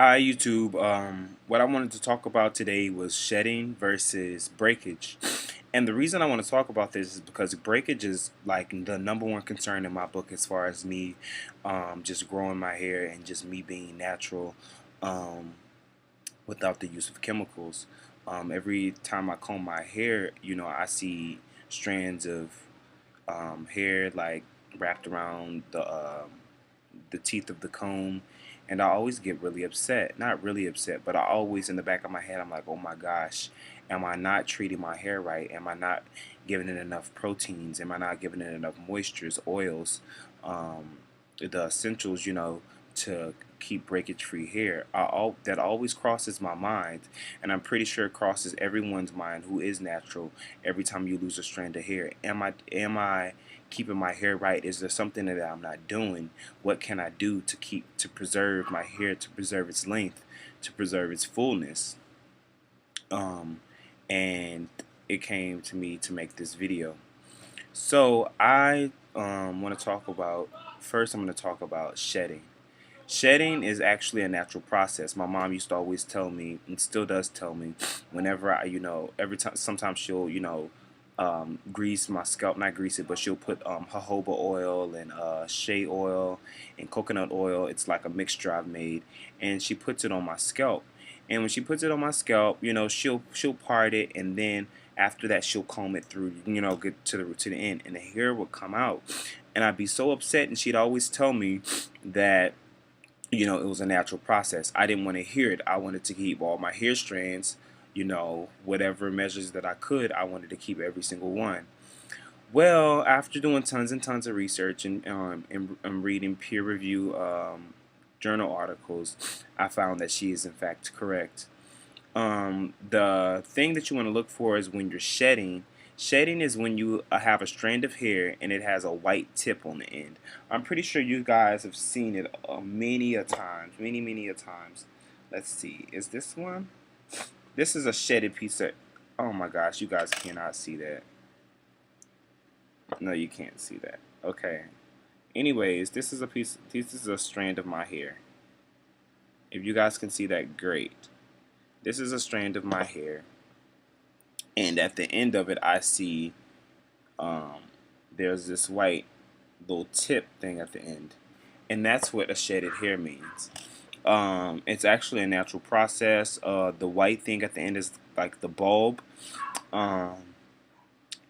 Hi YouTube. What I wanted to talk about today was shedding versus breakage. And the reason I want to talk about this is because breakage is like the number one concern in my book as far as me just growing my hair and just me being natural um, without the use of chemicals. Every time I comb my hair, I see strands of hair like wrapped around the teeth of the comb, and I always get really upset. Not really upset, but I always in the back of my head I'm like, oh my gosh, am I not treating my hair right? Am I not giving it enough proteins? Am I not giving it enough moistures, oils, the essentials, to keep breakage free hair? That always crosses my mind, and I'm pretty sure it crosses everyone's mind who is natural. Every time you lose a strand of hair, am I keeping my hair right? Is there something that I'm not doing? What can I do to preserve my hair, to preserve its length, to preserve its fullness? Um, and it came to me to make this video. So I want to talk about first. I'm going to talk about shedding. Shedding is actually a natural process. My mom used to always tell me, and still does tell me, whenever every time, sometimes she'll, grease my scalp, not grease it, but she'll put jojoba oil and shea oil and coconut oil. It's like a mixture I've made, and she puts it on my scalp. And when she puts it on my scalp, she'll part it, and then after that she'll comb it through, get to the end, and the hair would come out, and I'd be so upset. And she'd always tell me that it was a natural process. I didn't want to hear it. I wanted to keep all my hair strands, whatever measures that I could, I wanted to keep every single one. Well, after doing tons and tons of research and reading peer review journal articles, I found that she is in fact correct. The thing that you want to look for is when you're shedding. Shedding is when you have a strand of hair and it has a white tip on the end. I'm pretty sure you guys have seen it many a times, many a times. Let's see, is this one? This is a shedded piece of. Oh my gosh, you guys cannot see that. No, you can't see that. Okay. Anyways, this is a piece. This is a strand of my hair. If you guys can see that, great. This is a strand of my hair, and at the end of it, I see um, there's this white little tip thing at the end, and that's what a shedded hair means. It's actually a natural process. The white thing at the end is like the bulb, um,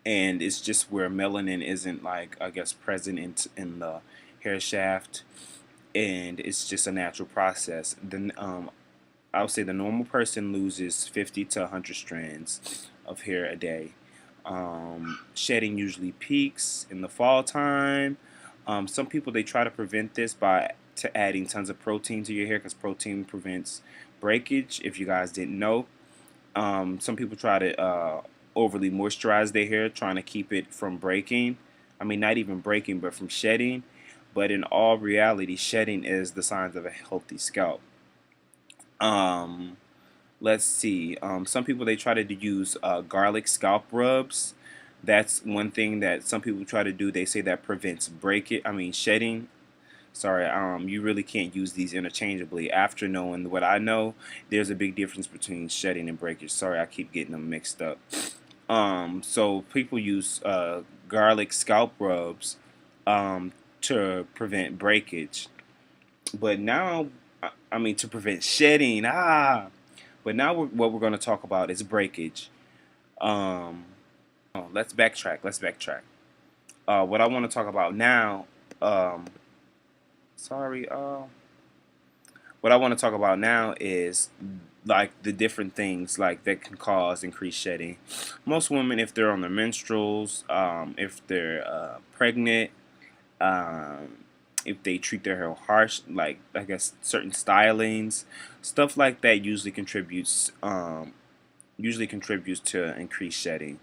and it's just where melanin isn't, like, I guess, present in the hair shaft, and it's just a natural process. Then I would say the normal person loses 50 to 100 strands of hair a day. Shedding usually peaks in the fall time. Some people, they try to prevent this by adding tons of protein to your hair, because protein prevents breakage, if you guys didn't know. Some people try to overly moisturize their hair, trying to keep it from breaking. I mean, not even breaking, but from shedding. But in all reality, shedding is the signs of a healthy scalp. Um, let's see. Some people, they try to use garlic scalp rubs. That's one thing that some people try to do. They say that prevents shedding. Sorry, you really can't use these interchangeably. After knowing what I know, there's a big difference between shedding and breakage. Sorry, I keep getting them mixed up. So people use garlic scalp rubs to prevent breakage. But now, to prevent shedding. But now what we're going to talk about is breakage. Um, let's backtrack. What I want to talk about now. Um, sorry. What I want to talk about now is like the different things like that can cause increased shedding. Most women, if they're on their menstruals, if they're pregnant, um, if they treat their hair harsh, like, I guess, certain stylings, stuff like that usually contributes to increased shedding.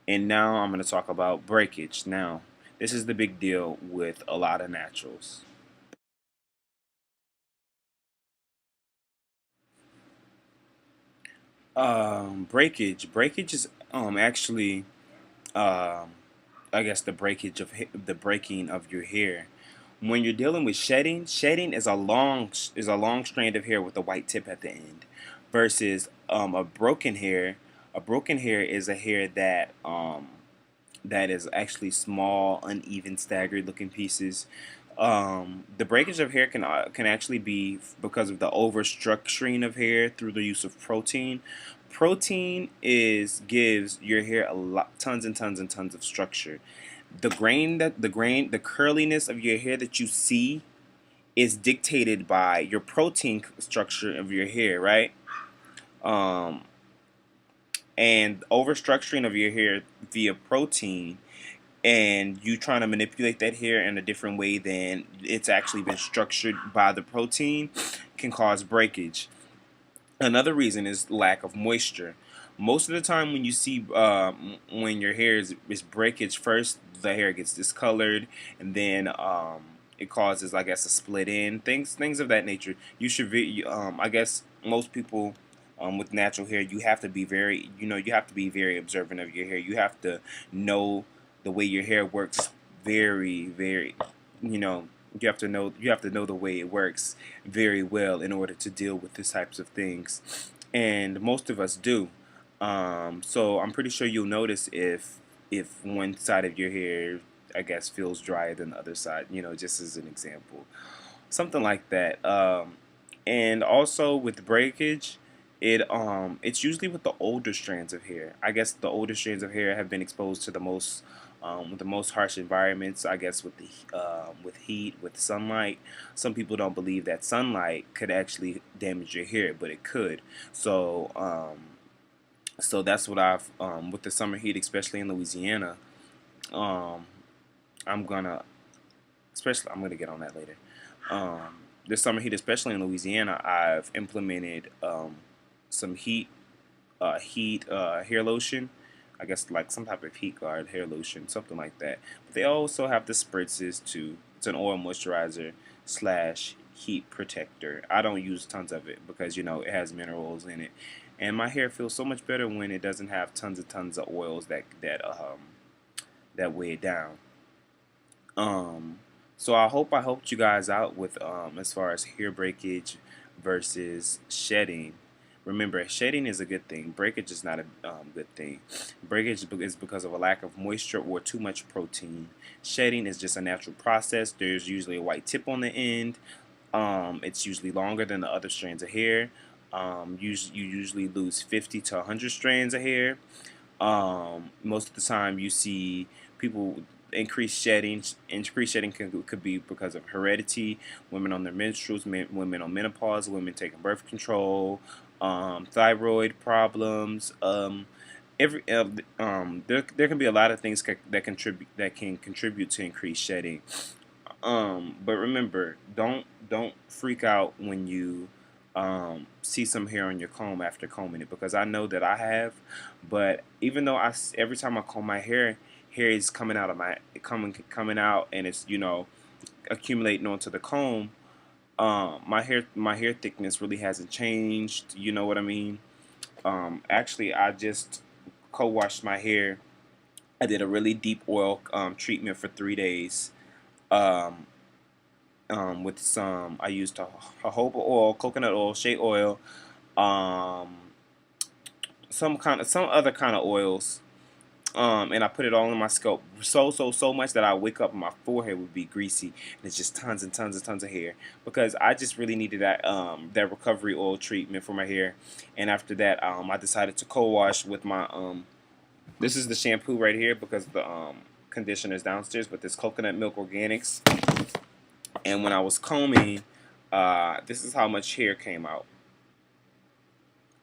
And now I'm going to talk about breakage. Now, this is the big deal with a lot of naturals. Breakage is actually, um, I guess, the breaking of your hair. When you're dealing with shedding, shedding is a long strand of hair with a white tip at the end, versus a broken hair. A broken hair is a hair that is actually small, uneven, staggered looking pieces. The breakage of hair can actually be because of the overstructuring of hair through the use of protein. Protein is gives your hair a lot, tons and tons and tons of structure. The curliness of your hair that you see is dictated by your protein structure of your hair, right? Um, and overstructuring of your hair via protein, and you trying to manipulate that hair in a different way than it's actually been structured by the protein, can cause breakage. Another reason is lack of moisture. Most of the time, when you see when your hair is breakage, first the hair gets discolored, and then it causes, I guess, a split end, things of that nature. You should I guess most people with natural hair, you have to be very, you have to be very observant of your hair. You have to know the way your hair works very, very, you know, you have to know the way it works very well in order to deal with these types of things, and most of us do. So I'm pretty sure you'll notice if one side of your hair, I guess, feels drier than the other side. Just as an example, something like that. And also with breakage, it's usually with the older strands of hair. I guess the older strands of hair have been exposed to the most harsh environments. I guess with heat, with sunlight. Some people don't believe that sunlight could actually damage your hair, but it could. So that's what I've with the summer heat, especially in Louisiana. Um, I'm gonna I'm gonna get on that later. This summer heat, especially in Louisiana, I've implemented some heat hair lotion. I guess like some type of heat guard hair lotion, something like that. But they also have the spritzes too. It's an oil moisturizer slash heat protector. I don't use tons of it because it has minerals in it, and my hair feels so much better when it doesn't have tons and tons of oils that weigh it down. Um, so I helped you guys out with as far as hair breakage versus shedding. Remember, shedding is a good thing. Breakage is not a good thing. Breakage is because of a lack of moisture or too much protein. Shedding is just a natural process. There's usually a white tip on the end. It's usually longer than the other strands of hair. You usually lose 50 to 100 strands of hair. Most of the time, you see people increased shedding. Increased shedding could be because of heredity, women on their menstruals, women on menopause, women taking birth control, thyroid problems. There can be a lot of things that can contribute to increased shedding. But remember, don't freak out when you see some hair on your comb after combing it, because I know that I have. But even though every time I comb my hair is coming out of coming out, and it's accumulating onto the comb. My hair thickness really hasn't changed. You know what I mean? Actually, I just co-washed my hair. I did a really deep oil treatment for 3 days. Um, with I used jojoba oil, coconut oil, shea oil, um, some other kind of oils, and I put it all in my scalp so much that I wake up and my forehead would be greasy, and it's just tons and tons and tons of hair, because I just really needed that recovery oil treatment for my hair. And after that, I decided to co-wash with my this is the shampoo right here, because the conditioner is downstairs, but this coconut milk organics. And when I was combing, this is how much hair came out.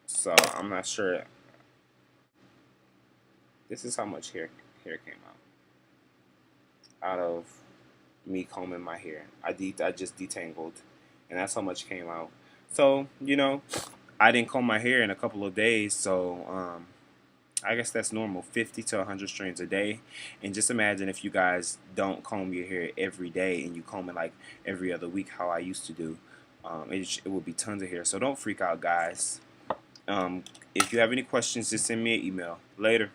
So I'm not sure. This is how much hair came out of me combing my hair. I just detangled, and that's how much came out. So I didn't comb my hair in a couple of days, so I guess that's normal, 50 to 100 strands a day. And just imagine if you guys don't comb your hair every day and you comb it like every other week, how I used to do. It would be tons of hair. So don't freak out, guys. If you have any questions, just send me an email. Later.